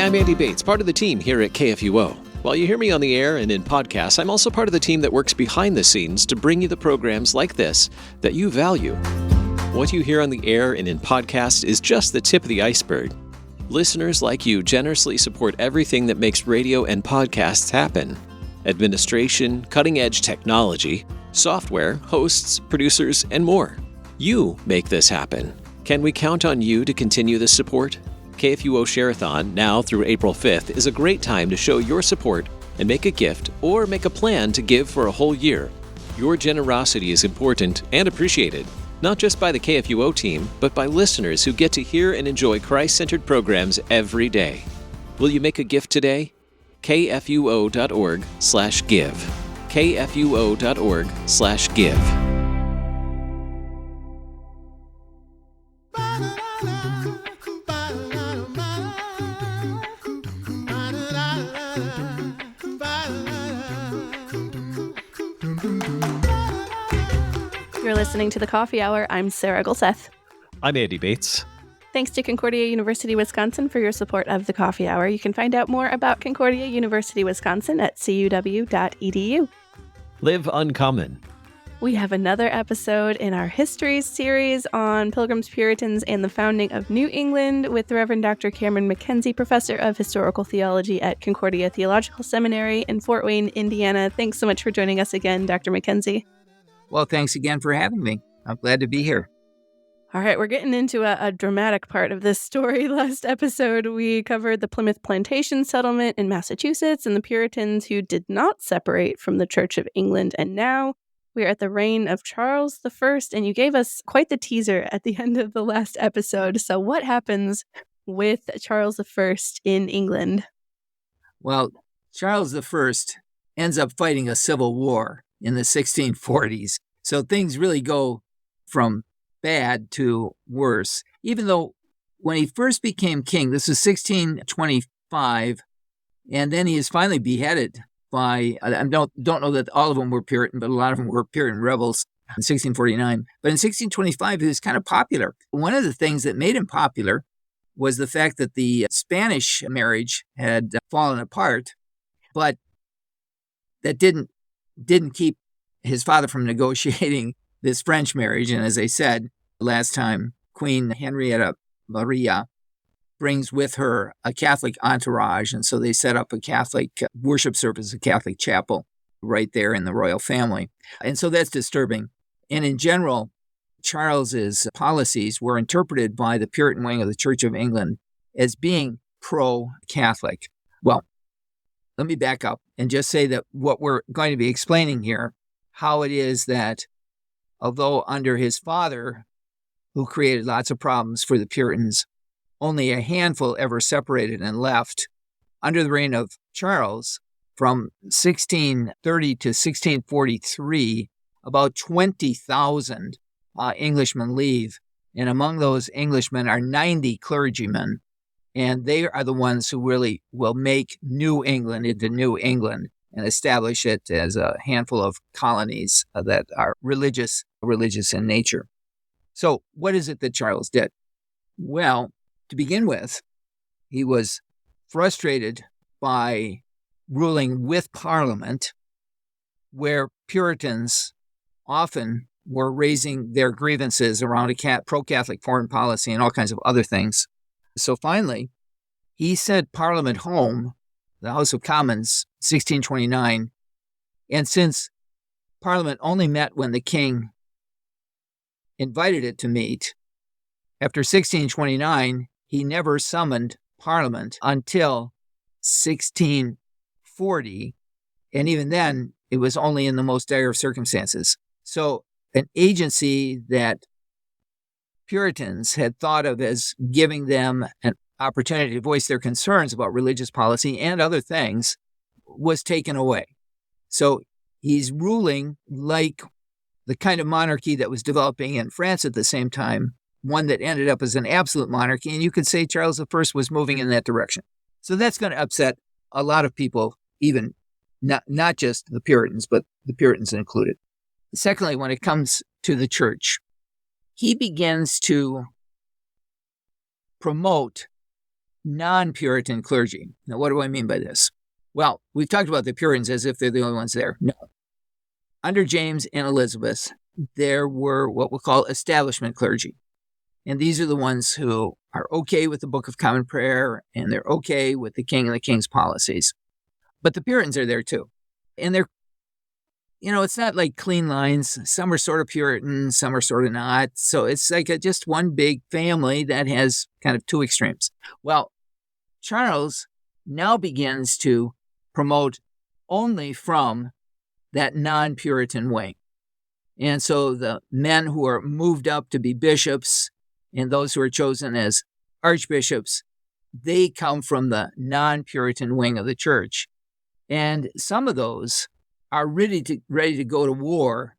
I'm Andy Bates, part of the team here at KFUO. While you hear me on the air and in podcasts, I'm also part of the team that works behind the scenes to bring you the programs like this that you value. What you hear on the air and in podcasts is just the tip of the iceberg. Listeners like you generously support everything that makes radio and podcasts happen. Administration, cutting-edge technology, software, hosts, producers, and more. You make this happen. Can we count on you to continue this support? KFUO Share-a-thon, now through April 5th, is a great time to show your support and make a gift or make a plan to give for a whole year. Your generosity is important and appreciated, not just by the KFUO team, but by listeners who get to hear and enjoy Christ-centered programs every day. Will you make a gift today? kfuo.org/give. kfuo.org/give. You're listening to The Coffee Hour. I'm Sarah Gulseth. I'm Andy Bates. Thanks to Concordia University, Wisconsin for your support of The Coffee Hour. You can find out more about Concordia University, Wisconsin at cuw.edu. Live Uncommon. We have another episode in our History series on Pilgrims, Puritans, and the founding of New England with the Reverend Dr. Cameron MacKenzie, professor of Historical Theology at Concordia Theological Seminary in Fort Wayne, Indiana. Thanks so much for joining us again, Dr. MacKenzie. Well, thanks again for having me. I'm glad to be here. All right, we're getting into a dramatic part of this story. Last episode, we covered the Plymouth Plantation settlement in Massachusetts and the Puritans who did not separate from the Church of England. And now we are at the reign of Charles I, and you gave us quite the teaser at the end of the last episode. So what happens with Charles I in England? Well, Charles I ends up fighting a civil war in the 1640s. So things really go from bad to worse. Even though when he first became king, this was 1625, and then he is finally beheaded by, I don't know that all of them were Puritan, but a lot of them were Puritan rebels in 1649. But in 1625, he was kind of popular. One of the things that made him popular was the fact that the Spanish marriage had fallen apart, but that didn't keep his father from negotiating this French marriage. And as I said last time, Queen Henrietta Maria brings with her a Catholic entourage. And so they set up a Catholic worship service, a Catholic chapel right there in the royal family. And so that's disturbing. And in general, Charles's policies were interpreted by the Puritan wing of the Church of England as being pro-Catholic. Well, let me back up and just say that what we're going to be explaining here, how it is that although under his father, who created lots of problems for the Puritans, only a handful ever separated and left, under the reign of Charles, from 1630 to 1643, about 20,000 Englishmen leave. And among those Englishmen are 90 clergymen. And they are the ones who really will make New England into New England and establish it as a handful of colonies that are religious in nature. So what is it that Charles did? Well, to begin with, he was frustrated by ruling with Parliament, where Puritans often were raising their grievances around a pro-Catholic foreign policy and all kinds of other things. So finally, he sent Parliament home, the House of Commons, 1629, and since Parliament only met when the king invited it to meet, after 1629, he never summoned Parliament until 1640, and even then, it was only in the most dire of circumstances. So an agency that Puritans had thought of as giving them an opportunity to voice their concerns about religious policy and other things was taken away. So he's ruling like the kind of monarchy that was developing in France at the same time, one that ended up as an absolute monarchy. And you could say Charles I was moving in that direction. So that's going to upset a lot of people, even not just the Puritans, but the Puritans included. Secondly, when it comes to the church, he begins to promote non-Puritan clergy. Now, what do I mean by this? Well, we've talked about the Puritans as if they're the only ones there. No. Under James and Elizabeth, there were what we'll call establishment clergy. And these are the ones who are okay with the Book of Common Prayer, and they're okay with the king and the king's policies. But the Puritans are there too. And they're, it's not like clean lines. Some are sort of Puritan, some are sort of not. So it's like just one big family that has kind of two extremes. Well, Charles now begins to promote only from that non-Puritan wing. And so the men who are moved up to be bishops and those who are chosen as archbishops, they come from the non-Puritan wing of the church. And some of those are ready to go to war,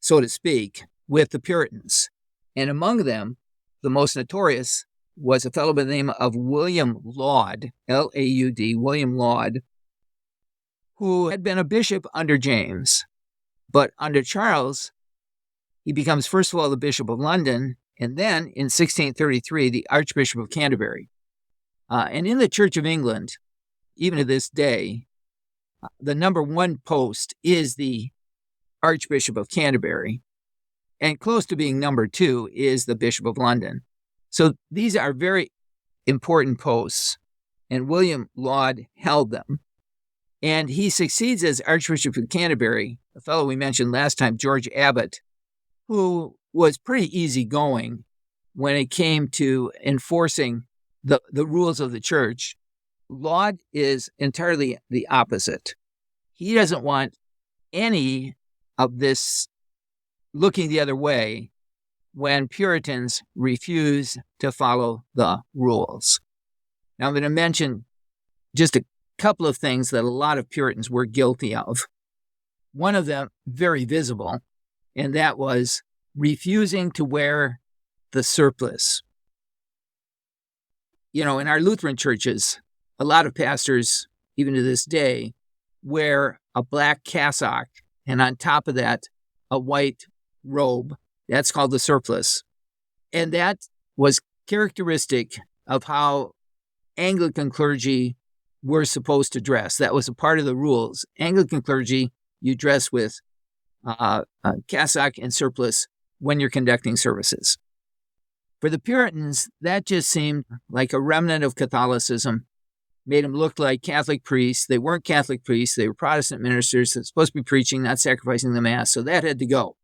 so to speak, with the Puritans. And among them, the most notorious was a fellow by the name of William Laud, L-A-U-D, William Laud, who had been a bishop under James. But under Charles, he becomes, first of all, the Bishop of London, and then in 1633, the Archbishop of Canterbury. And in the Church of England, even to this day, the number one post is the Archbishop of Canterbury, and close to being number two is the Bishop of London. So these are very important posts, and William Laud held them. And he succeeds as Archbishop of Canterbury, a fellow we mentioned last time, George Abbot, who was pretty easygoing when it came to enforcing the rules of the church. Laud is entirely the opposite. He doesn't want any of this looking the other way when Puritans refuse to follow the rules. Now, I'm going to mention just a couple of things that a lot of Puritans were guilty of. One of them very visible, and that was refusing to wear the surplice. In our Lutheran churches, a lot of pastors, even to this day, wear a black cassock, and on top of that, a white robe. That's called the surplice. And that was characteristic of how Anglican clergy were supposed to dress. That was a part of the rules. Anglican clergy, you dress with a cassock and surplice when you're conducting services. For the Puritans, that just seemed like a remnant of Catholicism, made them look like Catholic priests. They weren't Catholic priests. They were Protestant ministers. They're supposed to be preaching, not sacrificing the Mass. So that had to go.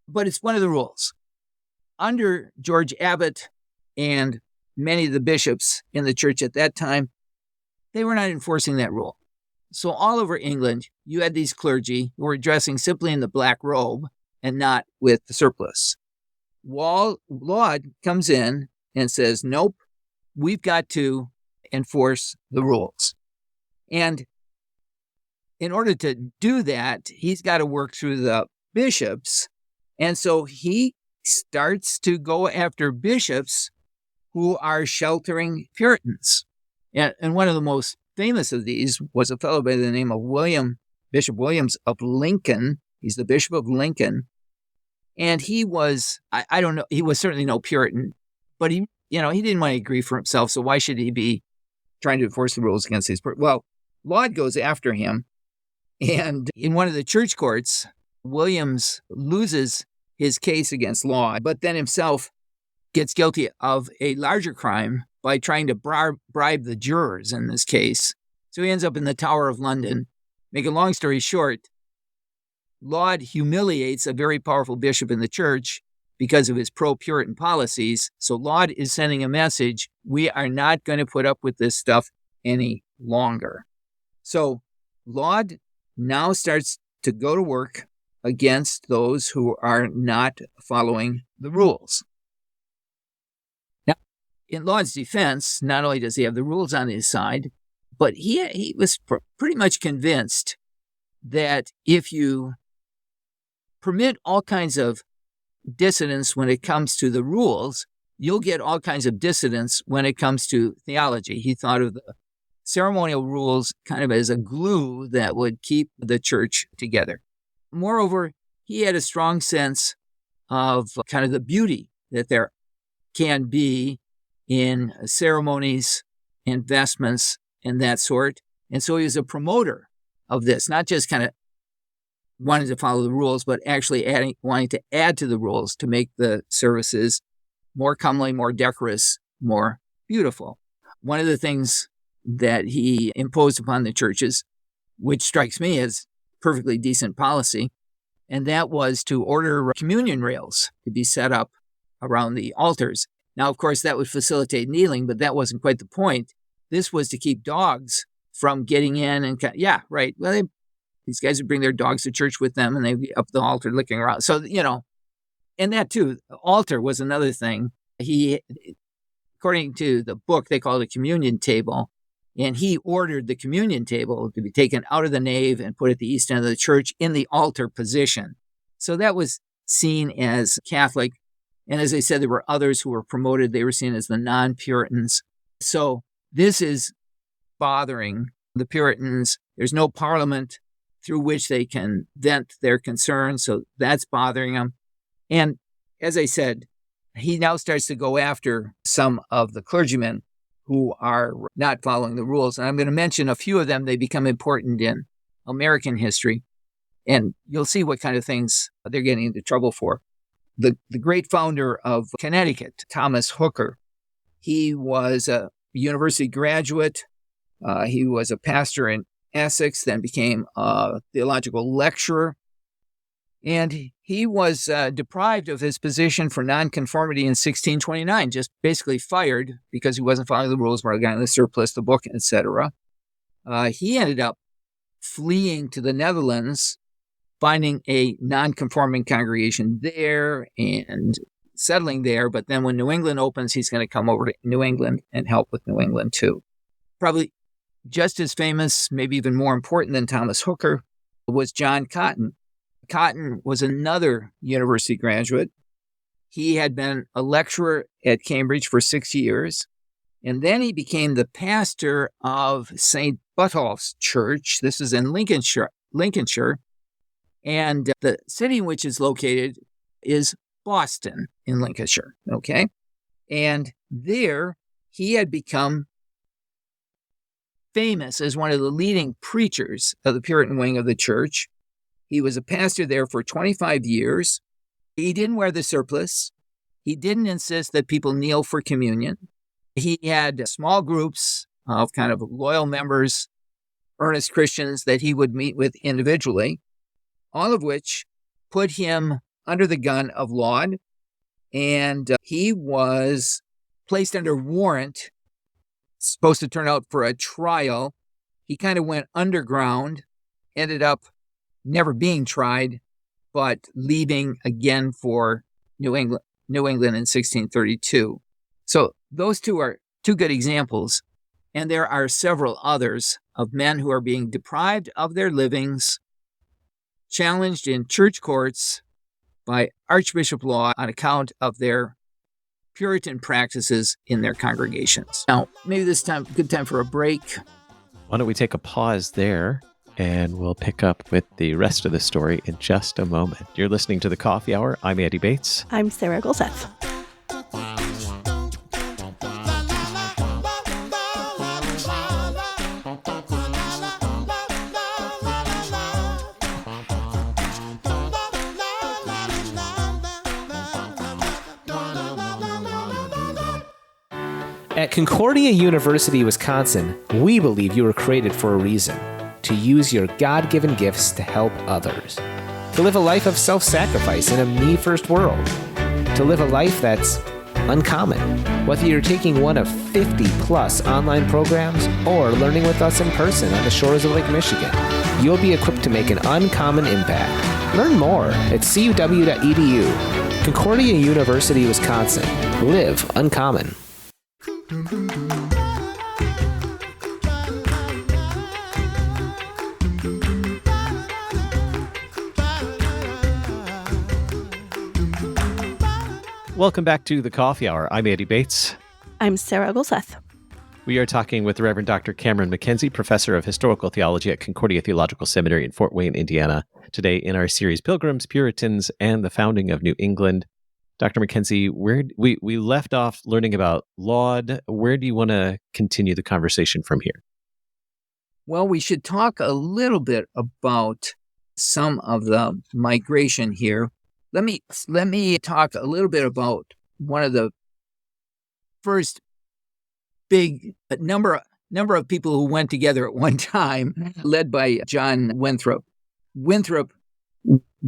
But it's one of the rules. Under George Abbot and many of the bishops in the church at that time, they were not enforcing that rule. So all over England, you had these clergy who were dressing simply in the black robe and not with the surplice. Laud comes in and says, nope, we've got to enforce the rules. And in order to do that, he's got to work through the bishops. And so he starts to go after bishops who are sheltering Puritans. And one of the most famous of these was a fellow by the name of Bishop Williams of Lincoln. He's the Bishop of Lincoln. And he was, I don't know, he was certainly no Puritan, but he didn't want to agree for himself. So why should he be trying to enforce the rules against these? Well, Laud goes after him. And in one of the church courts, Williams loses his case against Laud, but then himself gets guilty of a larger crime by trying to bribe the jurors in this case. So he ends up in the Tower of London. Make a long story short, Laud humiliates a very powerful bishop in the church because of his pro-Puritan policies. So Laud is sending a message, we are not going to put up with this stuff any longer. So Laud now starts to go to work against those who are not following the rules. Now, in Laud's defense, not only does he have the rules on his side, but he was pretty much convinced that if you permit all kinds of dissonance when it comes to the rules, you'll get all kinds of dissonance when it comes to theology. He thought of the ceremonial rules kind of as a glue that would keep the church together. Moreover, he had a strong sense of kind of the beauty that there can be in ceremonies investments and that sort. And so he was a promoter of this, not just kind of wanting to follow the rules, but actually wanting to add to the rules to make the services more comely, more decorous, more beautiful. One of the things that he imposed upon the churches, which strikes me as perfectly decent policy, and that was to order communion rails to be set up around the altars. Now, of course, that would facilitate kneeling, but that wasn't quite the point. This was to keep dogs from getting in and, yeah, right. Well, these guys would bring their dogs to church with them and they'd be up the altar looking around. So, and that too, the altar was another thing. He, according to the book, they call it a communion table. And he ordered the communion table to be taken out of the nave and put at the east end of the church in the altar position. So that was seen as Catholic. And as I said, there were others who were promoted. They were seen as the non-Puritans. So this is bothering the Puritans. There's no parliament through which they can vent their concerns. So that's bothering them. And as I said, he now starts to go after some of the clergymen who are not following the rules. And I'm going to mention a few of them. They become important in American history. And you'll see what kind of things they're getting into trouble for. The great founder of Connecticut, Thomas Hooker, he was a university graduate. He was a pastor in Essex, then became a theological lecturer. And he was deprived of his position for nonconformity in 1629, just basically fired because he wasn't following the rules, where got in the surplice, the book, etc. He ended up fleeing to the Netherlands, finding a nonconforming congregation there and settling there. But then when New England opens, he's going to come over to New England and help with New England too. Probably just as famous, maybe even more important than Thomas Hooker, was John Cotton. Cotton was another university graduate. He had been a lecturer at Cambridge for 6 years, and then he became the pastor of St. Butolph's Church. This is in Lincolnshire, and the city in which it's located is Boston in Lincolnshire, okay? And there he had become famous as one of the leading preachers of the Puritan wing of the church. He was a pastor there for 25 years. He didn't wear the surplice. He didn't insist that people kneel for communion. He had small groups of kind of loyal members, earnest Christians that he would meet with individually, all of which put him under the gun of Laud. And he was placed under warrant, supposed to turn out for a trial. He kind of went underground, ended up never being tried, but leaving again for New England in 1632. So those two are two good examples. And there are several others of men who are being deprived of their livings, challenged in church courts by Archbishop Laud on account of their Puritan practices in their congregations. Now, maybe this time, good time for a break. Why don't we take a pause there, and we'll pick up with the rest of the story in just a moment. You're listening to The Coffee Hour. I'm Andy Bates. I'm Sarah Golseth. At Concordia University, Wisconsin, we believe you were created for a reason: to use your God-given gifts to help others, to live a life of self-sacrifice in a me-first world, to live a life that's uncommon. Whether you're taking one of 50-plus online programs or learning with us in person on the shores of Lake Michigan, you'll be equipped to make an uncommon impact. Learn more at cuw.edu. Concordia University, Wisconsin. Live uncommon. Welcome back to The Coffee Hour. I'm Andy Bates. I'm Sarah Golseth. We are talking with the Reverend Dr. Cameron MacKenzie, professor of Historical Theology at Concordia Theological Seminary in Fort Wayne, Indiana, today in our series Pilgrims, Puritans, and the Founding of New England. Dr. MacKenzie, where we left off learning about Laud. Where do you want to continue the conversation from here? Well, we should talk a little bit about some of the migration here. Let me talk a little bit about one of the first big number of people who went together at one time, led by John Winthrop. Winthrop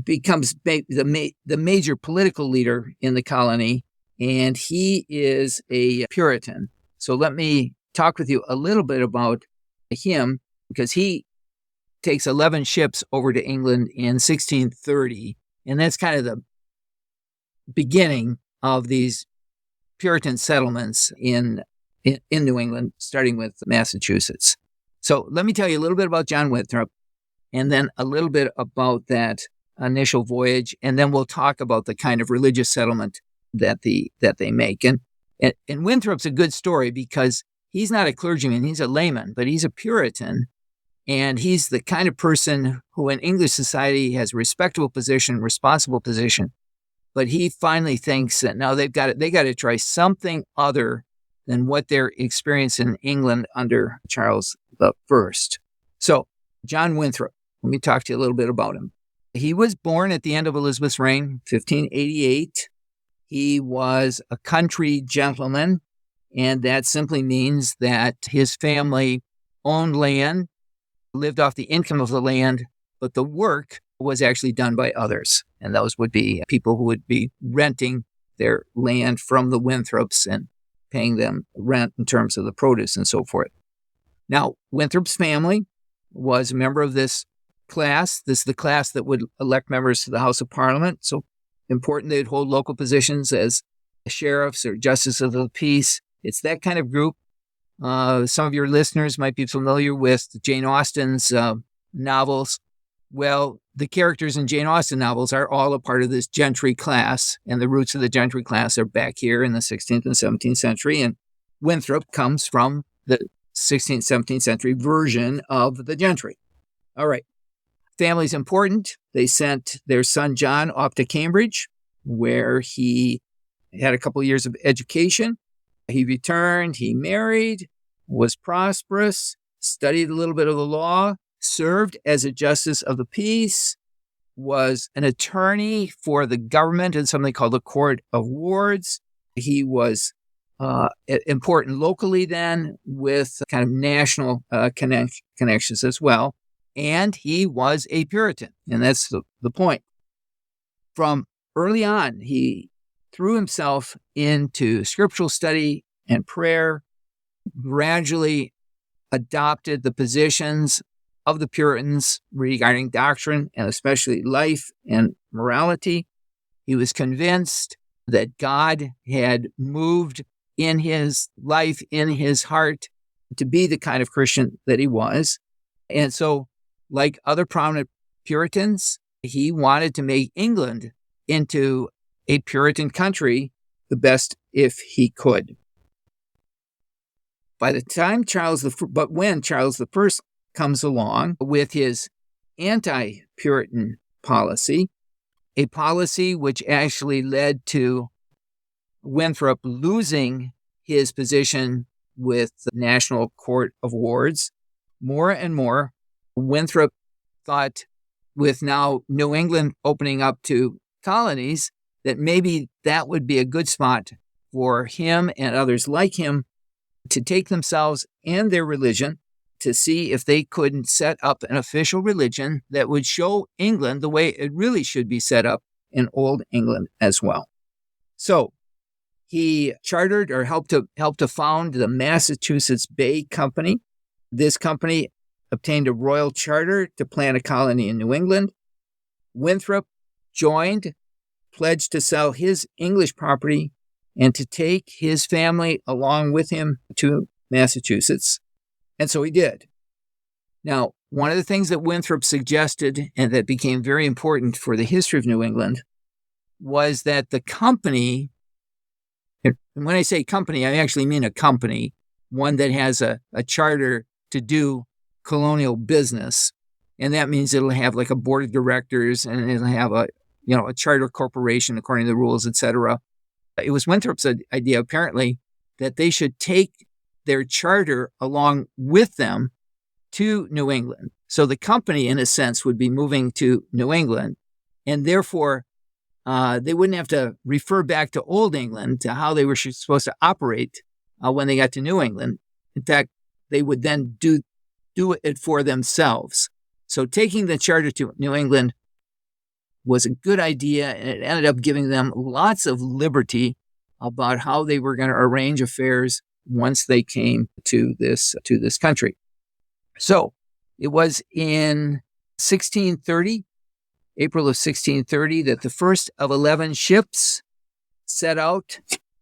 becomes the major political leader in the colony, and he is a Puritan. So let me talk with you a little bit about him, because he takes 11 ships over to England in 1630, and that's kind of the beginning of these Puritan settlements in New England, starting with Massachusetts. So let me tell you a little bit about John Winthrop, and then a little bit about that initial voyage, and then we'll talk about the kind of religious settlement that they make. And Winthrop's a good story because he's not a clergyman, he's a layman, but he's a Puritan, and he's the kind of person who in English society has a respectable position, responsible position, but he finally thinks that now they got to try something other than what they're experiencing in England under Charles I. So, John Winthrop, let me talk to you a little bit about him. He was born at the end of Elizabeth's reign, 1588. He was a country gentleman, and that simply means that his family owned land, lived off the income of the land, but the work was actually done by others. And those would be people who would be renting their land from the Winthrops and paying them rent in terms of the produce and so forth. Now, Winthrop's family was a member of this class. This is the class that would elect members to the House of Parliament. So important they'd hold local positions as sheriffs or justices of the peace. It's that kind of group. Some of your listeners might be familiar with Jane Austen's novels. Well, the characters in Jane Austen novels are all a part of this gentry class, and the roots of the gentry class are back here in the 16th and 17th century, and Winthrop comes from the 16th, 17th century version of the gentry. All right. Family's important. They sent their son John off to Cambridge, where he had a couple of years of education. He returned, he married, was prosperous, studied a little bit of the law, served as a justice of the peace, was an attorney for the government in something called the Court of Wards. He was important locally then with kind of national connections as well. And he was a Puritan, and that's the point. From early on, he threw himself into scriptural study and prayer, gradually adopted the positions of the Puritans regarding doctrine and especially life and morality. He was convinced that God had moved in his life, in his heart, to be the kind of Christian that he was. And so, like other prominent Puritans, he wanted to make England into a Puritan country the best if he could. By the time when Charles I comes along with his anti-Puritan policy, a policy which actually led to Winthrop losing his position with the National Court of Wards, more and more, Winthrop thought, with now New England opening up to colonies, that maybe that would be a good spot for him and others like him to take themselves and their religion to see if they couldn't set up an official religion that would show England the way it really should be set up in Old England as well. So he chartered or helped to found the Massachusetts Bay Company. This company obtained a royal charter to plant a colony in New England. Winthrop joined, pledged to sell his English property and to take his family along with him to Massachusetts. And so he did. Now, one of the things that Winthrop suggested and that became very important for the history of New England was that the company, and when I say company, I actually mean a company, one that has a charter to do colonial business. And that means it'll have like a board of directors and it'll have a charter corporation according to the rules, etc. It was Winthrop's idea, apparently, that they should take their charter along with them to New England. So the company, in a sense, would be moving to New England, and therefore they wouldn't have to refer back to Old England to how they were supposed to operate when they got to New England. In fact, they would then do it for themselves. So taking the charter to New England was a good idea, and it ended up giving them lots of liberty about how they were going to arrange affairs once they came to this country. So it was in 1630, April of 1630, that the first of 11 ships set out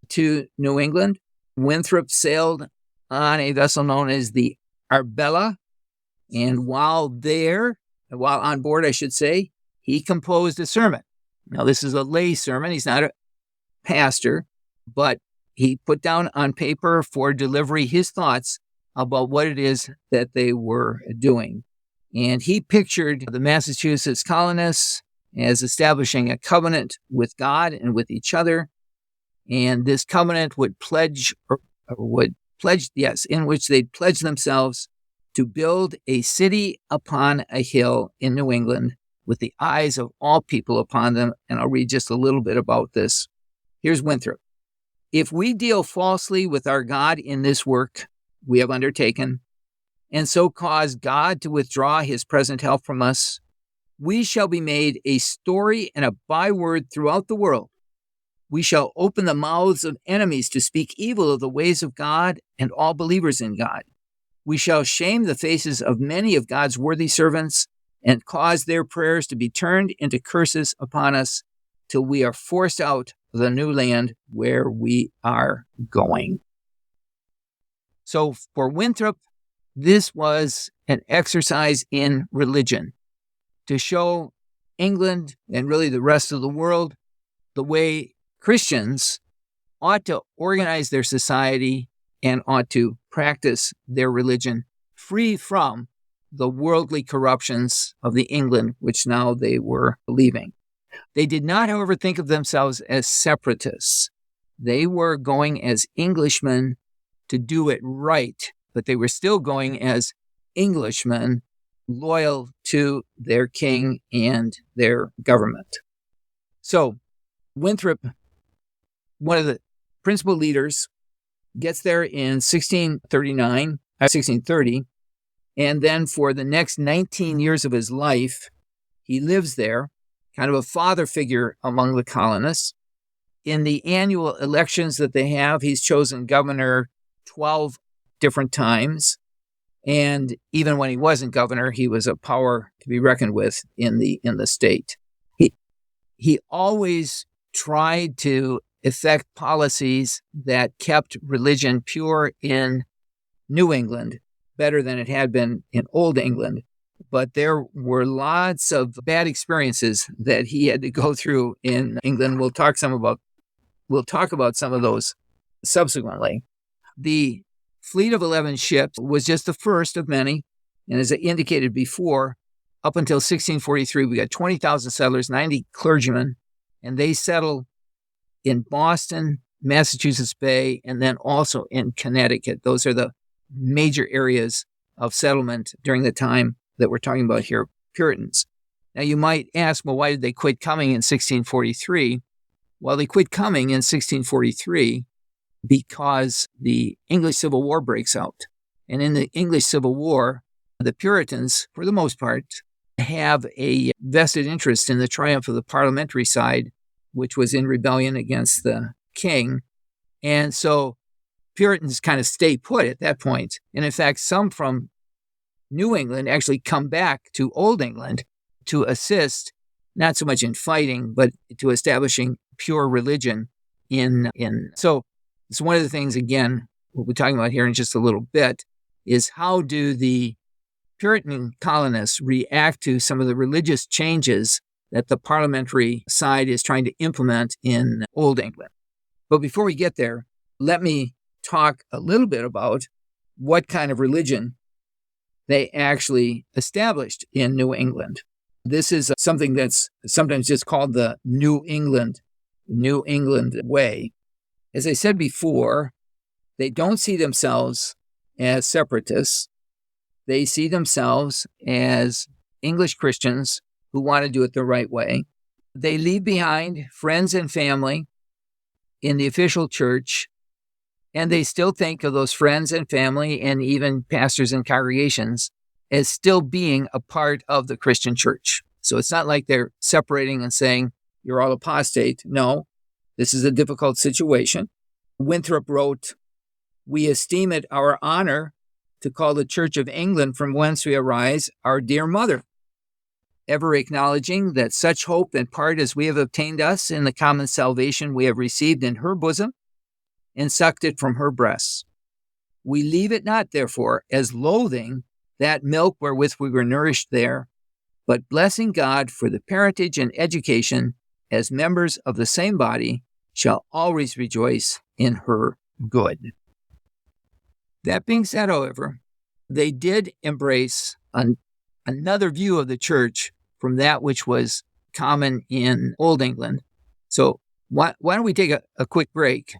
to New England. Winthrop sailed on a vessel known as the Arbella, and while on board, I should say, he composed a sermon. Now, this is a lay sermon. He's not a pastor, but he put down on paper for delivery his thoughts about what it is that they were doing. And he pictured the Massachusetts colonists as establishing a covenant with God and with each other. And this covenant would in which they'd pledge themselves to build a city upon a hill in New England with the eyes of all people upon them. And I'll read just a little bit about this. Here's Winthrop. If we deal falsely with our God in this work we have undertaken, and so cause God to withdraw his present help from us, we shall be made a story and a byword throughout the world. We shall open the mouths of enemies to speak evil of the ways of God and all believers in God. We shall shame the faces of many of God's worthy servants and cause their prayers to be turned into curses upon us till we are forced out of the new land where we are going. So for Winthrop, this was an exercise in religion to show England and really the rest of the world the way Christians ought to organize their society and ought to practice their religion free from the worldly corruptions of the England which now they were leaving. They did not, however, think of themselves as separatists. They were going as Englishmen to do it right, but they were still going as Englishmen loyal to their king and their government. So Winthrop, one of the principal leaders, gets there in 1630, and then for the next 19 years of his life, he lives there, kind of a father figure among the colonists. In the annual elections that they have, he's chosen governor 12 different times. And even when he wasn't governor, he was a power to be reckoned with in the state. He always tried to effect policies that kept religion pure in New England, better than it had been in Old England. But there were lots of bad experiences that he had to go through in England. We'll talk about some of those subsequently. The fleet of 11 ships was just the first of many. And as I indicated before, up until 1643, we got 20,000 settlers, 90 clergymen, and they settled in Boston, Massachusetts Bay, and then also in Connecticut. Those are the major areas of settlement during the time that we're talking about here, Puritans. Now, you might ask, well, why did they quit coming in 1643? Well, they quit coming in 1643 because the English Civil War breaks out. And in the English Civil War, the Puritans, for the most part, have a vested interest in the triumph of the parliamentary side, which was in rebellion against the king. And so Puritans kind of stay put at that point. And in fact, some from New England actually come back to Old England to assist, not so much in fighting, but to establishing pure religion So it's one of the things, again, we'll be talking about here in just a little bit, is how do the Puritan colonists react to some of the religious changes that the parliamentary side is trying to implement in Old England. But before we get there, let me talk a little bit about what kind of religion they actually established in New England. This is something that's sometimes just called the New England way. As I said before, they don't see themselves as separatists. They see themselves as English Christians who want to do it the right way. They leave behind friends and family in the official church, and they still think of those friends and family and even pastors and congregations as still being a part of the Christian church. So it's not like they're separating and saying, you're all apostate. No, this is a difficult situation. Winthrop wrote, "We esteem it our honor to call the Church of England, from whence we arise, our dear mother, ever acknowledging that such hope and part as we have obtained us in the common salvation we have received in her bosom and sucked it from her breasts. We leave it not, therefore, as loathing that milk wherewith we were nourished there, but blessing God for the parentage and education as members of the same body, shall always rejoice in her good." That being said, however, they did embrace another view of the church from that which was common in Old England. So why don't we take a quick break,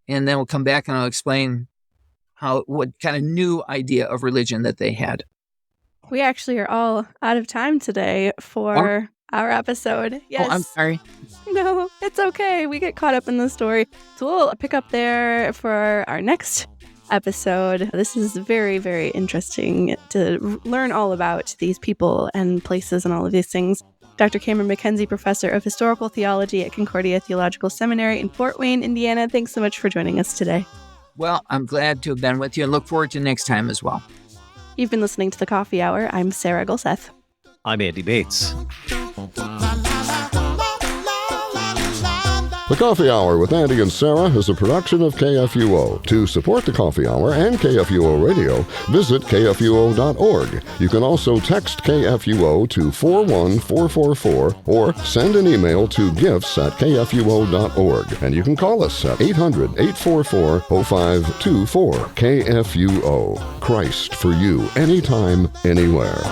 and then we'll come back and I'll explain what kind of new idea of religion that they had. We actually are all out of time today for our episode. Yes. Oh, I'm sorry. No, it's okay. We get caught up in the story. So we'll pick up there for our next episode. This is very, very interesting to learn all about these people and places and all of these things. Dr. Cameron MacKenzie, Professor of Historical Theology at Concordia Theological Seminary in Fort Wayne, Indiana. Thanks so much for joining us today. Well, I'm glad to have been with you and look forward to next time as well. You've been listening to The Coffee Hour. I'm Sarah Gulseth. I'm Andy Bates. The Coffee Hour with Andy and Sarah is a production of KFUO. To support the Coffee Hour and KFUO Radio, visit KFUO.org. You can also text KFUO to 41444 or send an email to gifts@kfuo.org. And you can call us at 800-844-0524. KFUO. Christ for you, anytime, anywhere.